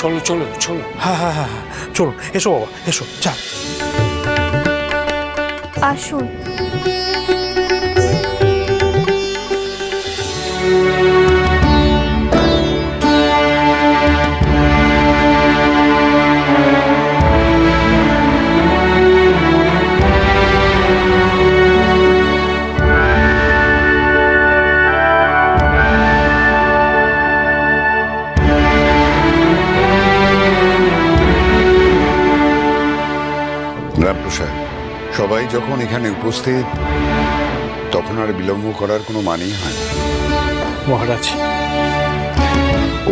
চলো চলো চলো। হ্যাঁ হ্যাঁ হ্যাঁ হ্যাঁ, চলো এসো বাবা, এসো চা। আসুন। রামপ্রসাদ, সবাই যখন এখানে উপস্থিত তখন আর বিলম্ব করার কোনো মানেই হয় না। মহারাজ,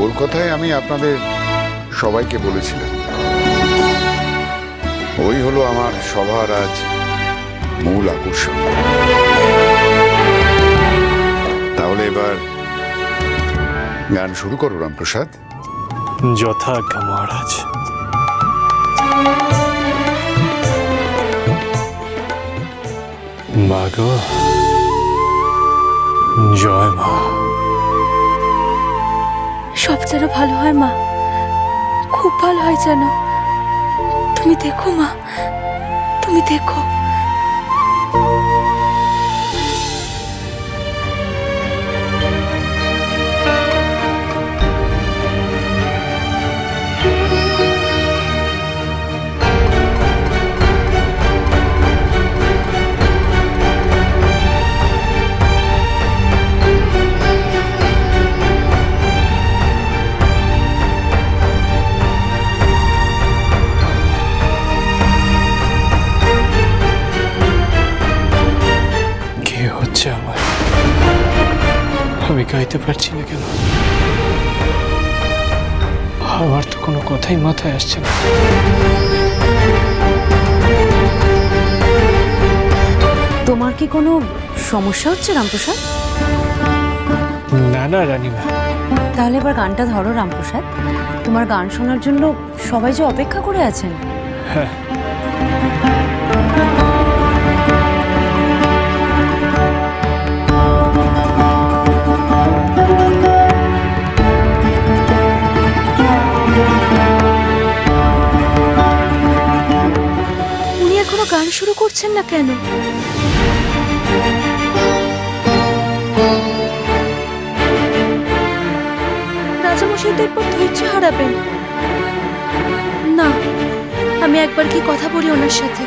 ওর কথাই আমি আপনাদের সবাইকে বলেছিলাম। ওই হলো আমার সভার আজ মূল আকর্ষণ। তাহলে এবার গান শুরু করো রামপ্রসাদ। যথাজ্ঞা মহারাজ। মা গো, জয় মা। সব যেন ভালো হয় মা, খুব ভালো হয় যেন। তুমি দেখো মা, তুমি দেখো। আমার আমি গাইতে পারছি না কেন? আমার তো কোনো কথাই মাথায় আসছে না। তোমার কি কোনো সমস্যা হচ্ছে রামপ্রসাদ? না না রানীমা। তাহলে এবার গানটা ধরো রামপ্রসাদ। তোমার গান শোনার জন্য সবাই যে অপেক্ষা করে আছেন। হ্যাঁ, গান শুরু করছেন না কেন? রাজামশাই তো এরপর ধৈর্য হারাবেন না। আমি একবার কি কথা বলি ওনার সাথে।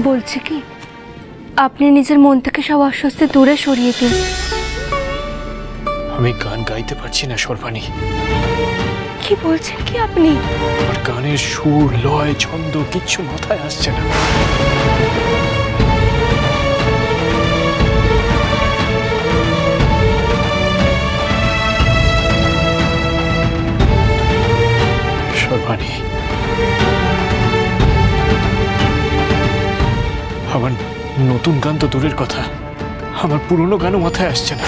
বলছি কি, আপনি নিজের মন থেকে সব অস্বস্তি দূরে সরিয়ে দিন। আমি গান গাইতে পারছি না সর্বাণী। কি বলছেন কি আপনি? আর গানের সুর, লয়, ছন্দ কিচ্ছু মাথায় আসছে না। সর্বাণী, আমার নতুন গান তো দূরের কথা, আমার পুরনো গানও মাথায় আসছে না।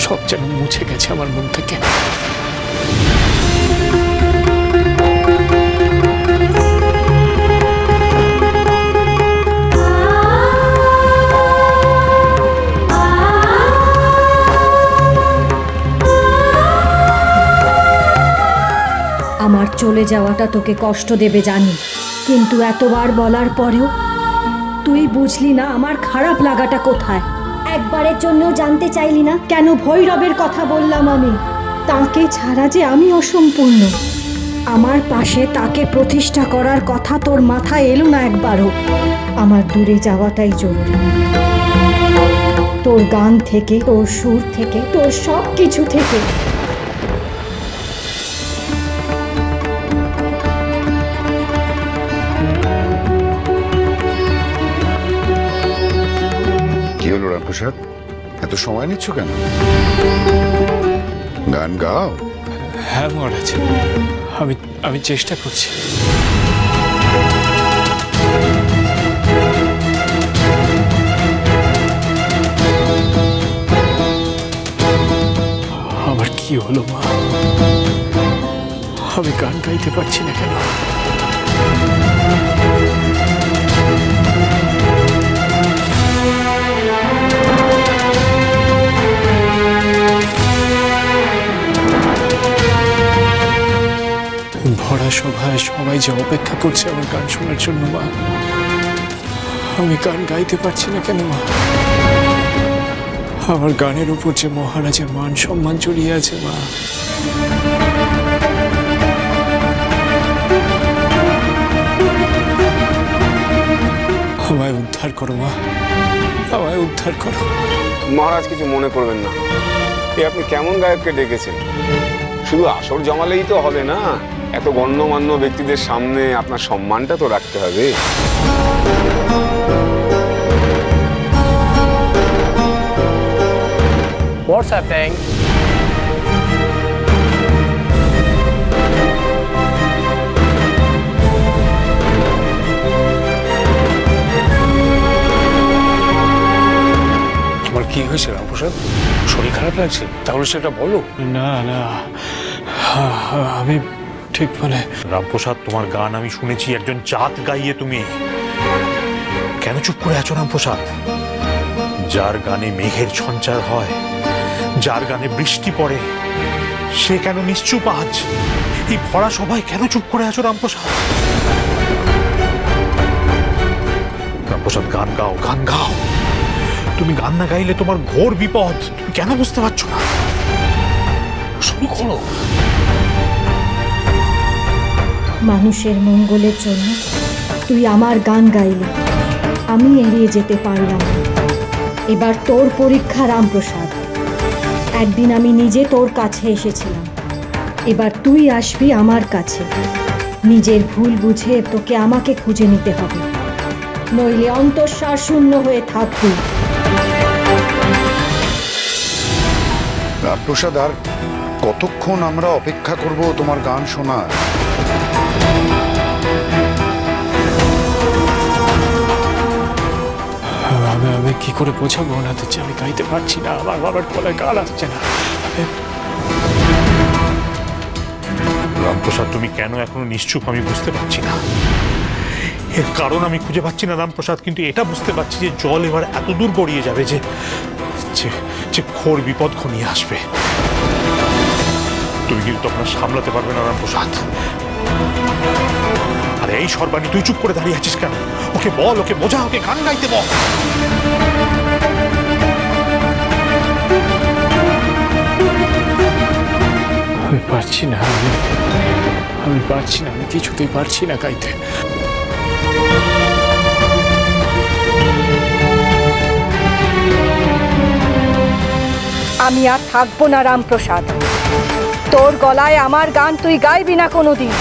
সব যেন মুছে গেছে আমার মন থেকে। আমার চলে যাওয়াটা তোকে কষ্ট দেবে জানি, কিন্তু এতবার বলার পরেও তুই বুঝলি না আমার খারাপ লাগাটা কোথায়। একবারের জন্য জানতে চাইলি না কেন ভৈরবের কথা বললাম আমি? তাকে ছাড়া যে আমি অসম্পূর্ণ। আমার পাশে তাকে প্রতিষ্ঠা করার কথা তোর মাথায় এলো না একবারও। আমার দূরে যাওয়াটাই জরুরি। তোর গান থেকে, তোর সুর থেকে, তোর সব কিছু থেকে। কি হলো রামপ্রসাদ, এত সময় নিচ্ছ কেন? গান গাও। হ্যাঁ মহারাজ, আমি চেষ্টা করছি। কি হলো মা? আমি গান গাইতে পারছি না কেন? ভরা সভায় সবাই যে অপেক্ষা করছে আমার গান শোনার জন্য মা, আমি গান গাইতে পারছি না কেন মা? আমার গানের উপর যে মহারাজের মান সম্মান জড়িয়ে আছে মা। আমায় উদ্ধার করো মা, আমায় উদ্ধার করো। মহারাজ কিছু মনে করবেন না, আপনি কেমন গায়ককে ডেকেছেন? শুধু আসর জমালেই তো হবে না, এত গণ্যমান্য ব্যক্তিদের সামনে আপনার সম্মানটা তো রাখতে হবে। What's happening? তোমার কি হয়েছে রামপ্রসাদ? শরীর খারাপ লাগছে? তাহলে সেটা বলো। না না, আমি ঠিক বলে। রামপ্রসাদ, তোমার গান আমি শুনেছি, একজন জাত গাইয়ে তুমি। কেন চুপ করে আছো রামপ্রসাদ? যার গানে মেঘের সঞ্চার হয়, যার গানে বৃষ্টি পড়ে, সে কেন নিশ্চুপ আজ? এই ভরা সবাই কেন চুপ করে আছো রামপ্রসাদ? রামপ্রসাদ, গান গাও, গান গাও। তুমি গান না গাইলে তোমার ঘোর বিপদ। তুমি কেন বুঝতে পারছো না? শুরু করো। মানুষের মঙ্গলের জন্য তুই আমার গান গাইলি, আমি এড়িয়ে যেতে পারলাম না। এবার তোর পরীক্ষা রামপ্রসাদ। একদিন আমি নিজে তোর কাছে এসেছিলাম, এবার তুই আসবি আমার কাছে। নিজের ভুল বুঝে তোকে আমাকে খুঁজে নিতে হবে, নইলে অন্তঃসার শূন্য হয়ে থাকবি। রামপ্রসাদ, আর কতক্ষণ আমরা অপেক্ষা করব তোমার গান শোনার? আমি কি করে বোঝাবো ওনাদের যে আমি গাইতে পারছি না, আমার বাবার গলায় গান আসছে না? রামপ্রসাদ, তুমি কেন এখনো নিশ্চুপ আমি বুঝতে পারছি না। এর কারণ আমি খুঁজে পাচ্ছি না রামপ্রসাদ, কিন্তু এটা বুঝতে পারছি যে জল এবার এত দূর গড়িয়ে যাবে যে যে ঘোর বিপদ ঘনিয়ে আসবে। তুমি কিন্তু তখন সামলাতে পারবে না রামপ্রসাদ। আরে এই সর্বাণী, তুই চুপ করে দাঁড়িয়ে আছিস কেন? ওকে বল, ওকে বোঝা, ওকে গান গাইতে বল। আমি পারছি না, আমি পারছি না, আমি কিছুতেই পারছি না গাইতে। আমি আর থাকবো না রামপ্রসাদ, তোর গলায় আমার গান তুই গাইবি না কোনোদিন।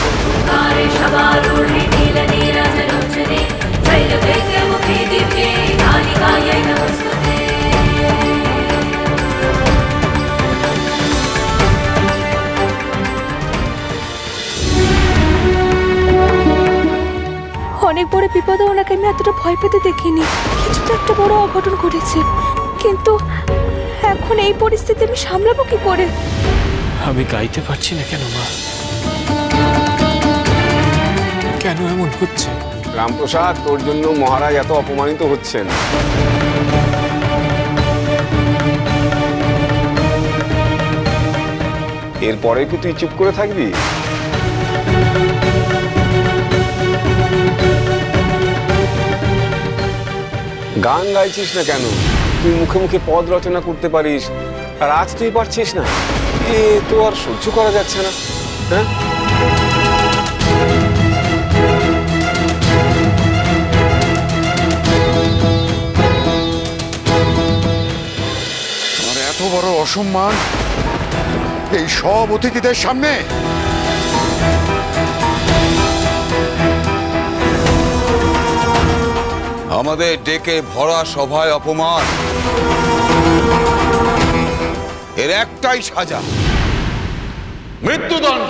অনেক বড় বিপদে ওনাকে আমি এতটা ভয় পেতে দেখিনি। কিছু তো একটা বড় অঘটন ঘটেছে, কিন্তু এখন এই পরিস্থিতি আমি সামলাবো কি করে? আমি গাইতে পারছি না কেন মা? কেন এমন হচ্ছে? রামপ্রসাদ, তোর জন্য মহারাজ এত অপমানিত হচ্ছেন। এরপরে কি তুই চুপ করে থাকবি? গান গাইছিস না কেন? তুই মুখে মুখে পদ রচনা করতে পারিস, আর আজ তুই পারছিস না। এ তো আর সহ্য করা যাচ্ছে না। হ্যাঁ, আমার এত বড় অসম্মান এই সব অতিথিদের সামনে। আমাদের ডেকে ভরা সভায় অপমান, এর একটাই সাজা, মৃত্যুদণ্ড।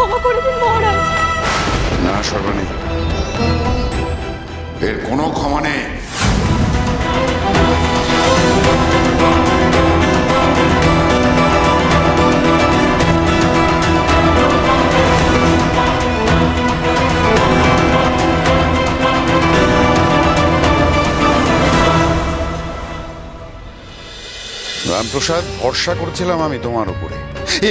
ক্ষমা করে দিন মহারাজ। না সর্বাণী, এর কোনো ক্ষমা নেই। রামপ্রসাদ, ভরসা করছিলাম আমি তোমার উপরে,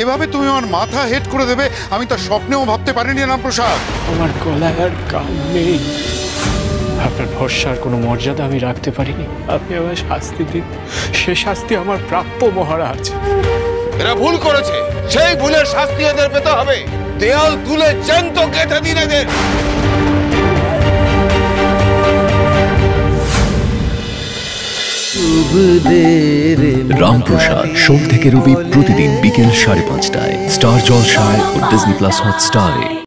এভাবে তুমি আমার মাথা হেট করে দেবে আমি তা স্বপ্নেও ভাবতে পারিনি রামপ্রসাদ। আমার গলায় আর কান নেই, আপনার ভরসার কোনো মর্যাদা আমি রাখতে পারিনি। আপনি আমার শাস্তি দিন, সে শাস্তি আমার প্রাপ্য মহারাজ। এরা ভুল করেছে, সেই ভুলের শাস্তি এদের পেতে হবে। দেয়াল তুলে জ্যান্ত গেঁথে দিন এদের। রামপ্রসাদ সোম থেকে রবি প্রতিদিন বিকেল 5:30টায় স্টার জলসায় ও ডিজনি প্লাস হটস্টারে।